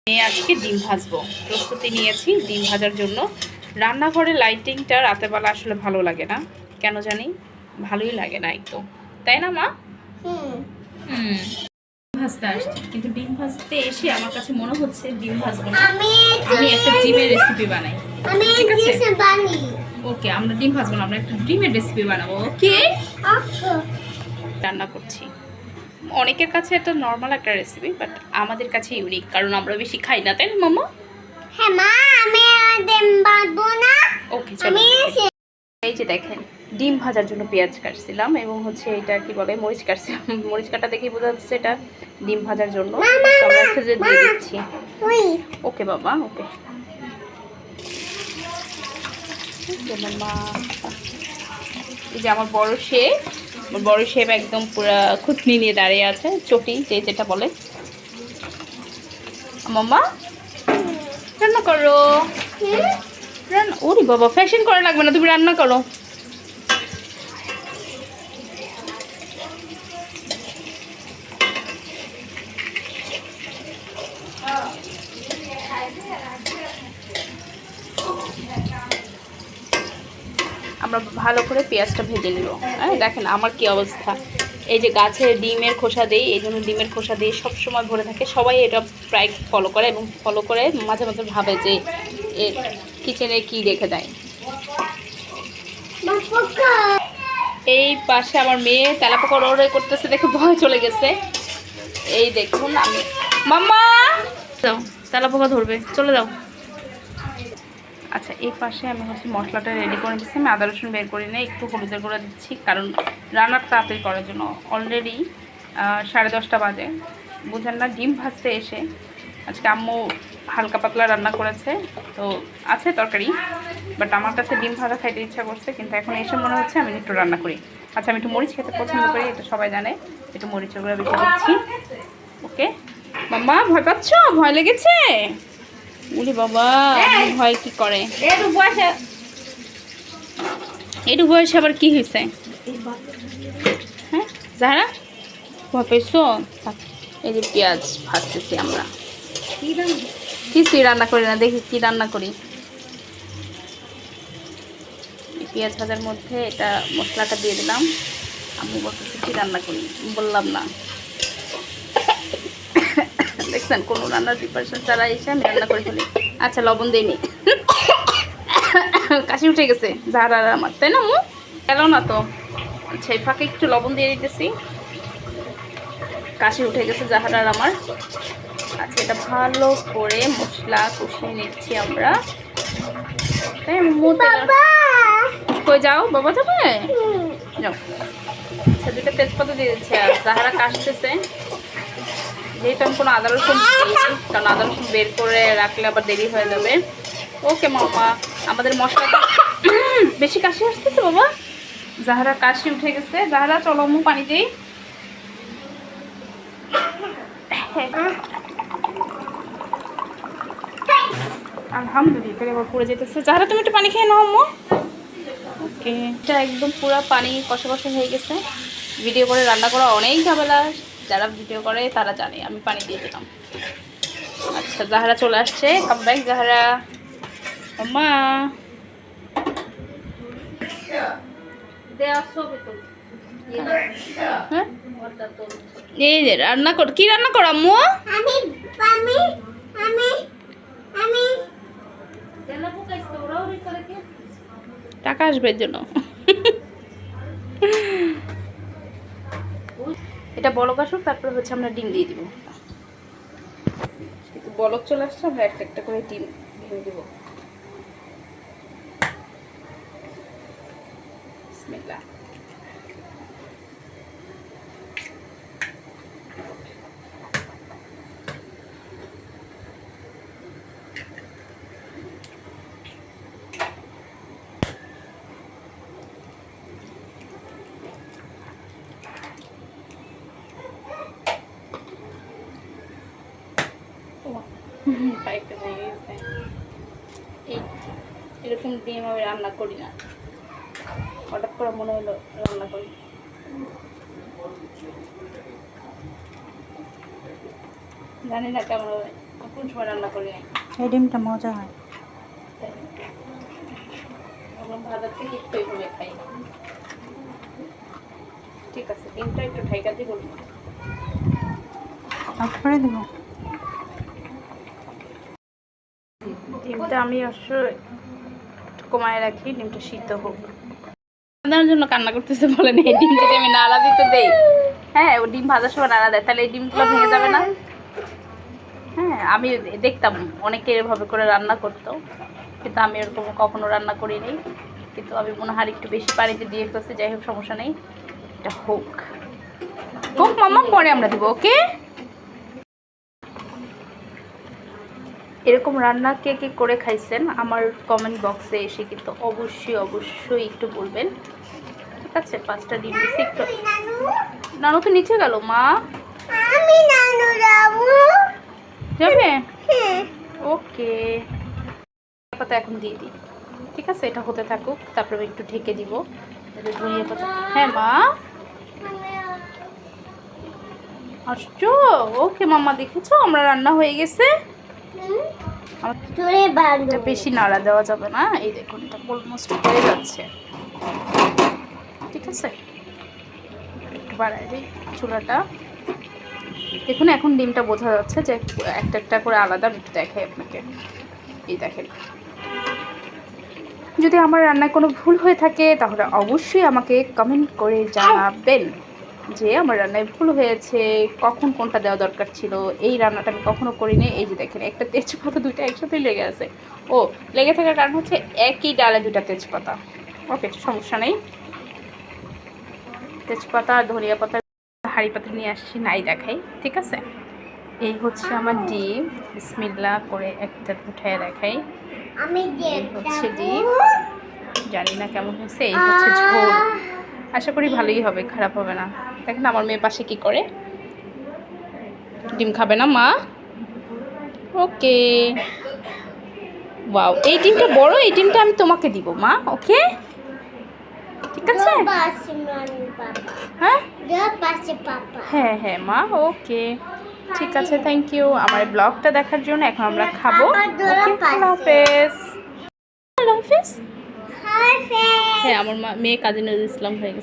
আজকে ডিম ভাজবো, প্রস্তুতি নিয়েছি ডিম ভাজার জন্য। রান্নাঘরে লাইটিংটা রাতের বেলা আসলে ভালো লাগে না, কেন জানি ভালোই লাগে না একদম, তাই না মা? হুম ভাজতে আসছি, কিন্তু ডিম ভাজতে এসে আমার কাছে মনে হচ্ছে ডিম ভাজবো না, আমি একটা ডিমের রেসিপি বানাই। ঠিক আছে, ওকে, আমরা ডিম ভাজবো না, আমরা একটা ডিমের রেসিপি বানাবো। ওকে, রান্না করছি। অনেকের কাছে এটা নর্মাল একটা রেসিপি, বাট আমাদের কাছে ইউনিক, কারণ আমরা বেশি খাই না, তাই না মামা? হ্যাঁ মা, আমি ডিম ভাজবো না। ওকে চলো। এই যে দেখেন, ডিম ভাজার জন্য পেঁয়াজ কাটছিলাম এবং হচ্ছে এটা কি বলে মরিচ কাটছিলাম। মরিচ কাটা দেখেই বোঝা যাচ্ছে এটা ডিম ভাজার জন্য। আমরা একটু যে দিয়ে দিচ্ছি। ওকে বাবা, ওকে। মামা, এই যে আমার বড় শেপ একদম পুরা খুঁতনি নিয়ে দাঁড়িয়ে আছে, চটি যেটা বলে। মামা রান্না করো। ওরে বাবা, ফ্যাশন করা লাগবে না, তুমি রান্না করো। আমরা ভালো করে পেঁয়াজটা ভেজে নিব। হ্যাঁ দেখেন আমার কি অবস্থা। এই যে গাছে ডিমের খোসা দেই, এই জন্য ডিমের খোসা দিয়ে সবসময় ভরে থাকে, সবাই এটা প্রায় ফলো করে এবং ফলো করে মাঝে মাঝে ভাবে যে কিচেনে কি রেখে দেয়। এই পাশে আমার মেয়ে তেলাপোকা ওড়ে করতেছে দেখে ভয় চলে গেছে। এই দেখুন, আমি মাম্মা যাও, তেলাপোকা ধরবে, চলে যাও। আচ্ছা, এই পাশে আমি হচ্ছে মশলাটা রেডি করে দিচ্ছি। আমি আদা রসুন বের করি না, একটু হলুদের গুঁড়া দিচ্ছি, কারণ রান্নার তাড়াতাড়ি করার জন্য। অলরেডি 10:30 বাজে, বুঝেন না? ডিম ভাজতে এসে আজকে আম্মু হালকা পাতলা রান্না করেছে, তো আছে তরকারি, বাট আমার কাছে ডিম ভাজা খাইতে ইচ্ছা করছে, কিন্তু এখন এসে মনে হচ্ছে আমি একটু রান্না করি। আচ্ছা, আমি একটু মরিচ খেতে পছন্দ করি, এটা সবাই জানে, একটু মরিচের গুঁড়া বেশি দিচ্ছি। ওকে মাম্মা, ভয় পাচ্ছ? ভয় লেগেছে? উলি বাবা, ভয় কি করে? একটু বয়সে আবার কি হয়েছে? হ্যাঁ যারা ভয় পেয়েছো? এই যে পেঁয়াজ ভাজতেছি আমরা, কিছুই রান্না করি না, দেখি কি রান্না করি। পেঁয়াজ ভাজার মধ্যে এটা মশলাটা দিয়ে দিলাম। আমি বলতেছি কি রান্না করি, বললাম না। দেখছেন, কোনো রান্নার প্রিপারেশন ছাড়া এসে আমি রান্না করে ফেলি। আচ্ছা, লবণ দিইনি, কাশি উঠে গেছে যারা আমার, তাই না মু? গেল না তো। আচ্ছা, এই ফাঁকে একটু লবণ দিয়ে দিতেছি, কাশি উঠে গেছে জাহারার আমার। আচ্ছা, এটা ভালো করে মশলা কষিয়ে নিচ্ছি আমরা। তাই কই যাও? বাবা যাবে? যাও। আচ্ছা, দুটো তেজপাতা দিয়ে দিচ্ছি, আর জাহারা কাশতেছে, যেহেতু আমি কোনো আদা রসুন দিই, কারণ আদা রসুন বের করে রাখলে আবার দেরি হয়ে যাবে। ওকে মামা, আমাদের মশলাটা বেশি কাশি আসতেছে বাবা। জাহারা কাশি উঠে গেছে, জাহারা চলো মু পানি দিই। আলহামদুলিল্লাহ, এবার পড়ে যেতেছে। জাহারা তুমি একটু পানি খেয়ে নাও আম্মু। ওকে, এটা একদম পুরো পানি কষা কষা হয়ে গেছে। ভিডিও করে রান্না করা অনেক ঝামেলা, যারা ভিডিও করে তারা জানে। আমি পানি দিয়ে দিলাম। আচ্ছা, জাহারা চলে আসছে, কাম ব্যাক জাহারা। মা এই যে রান্না কর, কি রান্না কর আম্মু? টাকা আসবে এর জন্য। এটা বলক আসুক, তারপরে হচ্ছে আমরা ডিম দিয়ে দিব। বলক চলে আসছে, আমরা একটা একটা করে ডিম ভেঙে দিব। বিসমিল্লাহ। এরকম ডিম আমি রান্না করি না, হঠাৎ করে মনে হলো রান্না করি। জানি না কেমন হবে। কোন সময় রান্না করি নাই। এই ডিমটা মজা হয়। ভাজার থেকে একটু এইভাবে খাই। ঠিক আছে, ডিমটা একটু ঢাইকা দিব। অফ করে দেবো। ডিমটা আমি অবশ্য একটু কমায় রাখি, ডিমটা সিদ্ধ হোক। রান্নার জন্য কান্না করতেছে বলেন, এই ডিম যদি আমি নাড়া দিতে দেই, হ্যাঁ ও ডিম ভাজার সময় নাড়া দেয়, তাহলে এই ডিমগুলো ভেঙে যাবে না? হ্যাঁ, আমি দেখতাম অনেকে এভাবে করে রান্না করতো, কিন্তু আমি এরকম কখনো রান্না করিনি। কিন্তু আমি মনে হয় একটু বেশি পানিতে দিয়ে ফেলছি। যাই হোক, সমস্যা নেই, এটা হোক হোক মামা, পরে আমরা দিব। ওকে, এরকম রান্না কে কে করে খাইছেন আমার কমেন্ট বক্সে এসে কিন্তু অবশ্যই অবশ্যই একটু বলবেন। ঠিক আছে, 5টা ডিম দিচ্ছি একটু। নানু তো নিচে গেল মা। আমি নানু যাবো। যাবে? হ্যাঁ। ওকে, পাতা এখন দিয়ে দিই। ঠিক আছে, এটা হতে থাকুক, তারপরে একটু ঢেকে দিব। ধনিয়া পাতা। হ্যাঁ মা আসছো? ওকে মাম্মা, দেখেছো আমরা রান্না হয়ে গেছে। তোরে বাঁধো। এটা বেশি নাড়া দেওয়া যাবে না। এই দেখুন, এটা অলমোস্ট হয়ে যাচ্ছে। ঠিক আছে, একটু বাড়াই দিই চুলাটা। দেখুন এখন ডিমটা বোঝা যাচ্ছে যে একটা একটা করে আলাদা। একটু দেখাই আপনাকে, এই দেখেন। যদি আমার রান্নায় কোনো ভুল হয়ে থাকে তাহলে অবশ্যই আমাকে কমেন্ট করে জানাবেন যে আমার রান্নায় ভুল হয়েছে, কখন কোনটা দেওয়া দরকার ছিল। এই রান্নাটা আমি কখনো করিনি। এই যে দেখেন, একটা তেজপাতা দুইটা একসাথেই লেগে আছে। ও, লেগে থাকার কারণ হচ্ছে একই ডালে দুটা তেজপাতা। ওকে, সমস্যা নেই। তেজপাতা আর ধনিয়া পাতা হাঁড়ি পাতা নিয়ে আসছি, নাই দেখাই। ঠিক আছে, এই হচ্ছে আমার ডিম। বিসমিল্লাহ করে একটা উঠায় দেখাই। আমি এই হচ্ছে ডিম, জানি না কেমন হয়েছে। এই হচ্ছে ঝোল, আশা করি ভালোই হবে, খারাপ হবে না। দেখেন আমার মেয়ে পাশে কি করে। ডিম খাবে না মা? ওকে, ওয়াও, এই ডিমটা বড়, এই ডিমটা আমি তোমাকে দিব মা। ওকে, ঠিক আছে। হ্যাঁ হ্যাঁ হ্যাঁ মা, ওকে ঠিক আছে, থ্যাংক ইউ আমার ব্লগটা দেখার জন্য। এখন আমরা খাবো। ওকে, আল্লাহ হাফেজ। আল্লাহ হাফেজ। হ্যাঁ, আমার মেয়ে কাজী নজরুল ইসলাম হয়ে গেছে।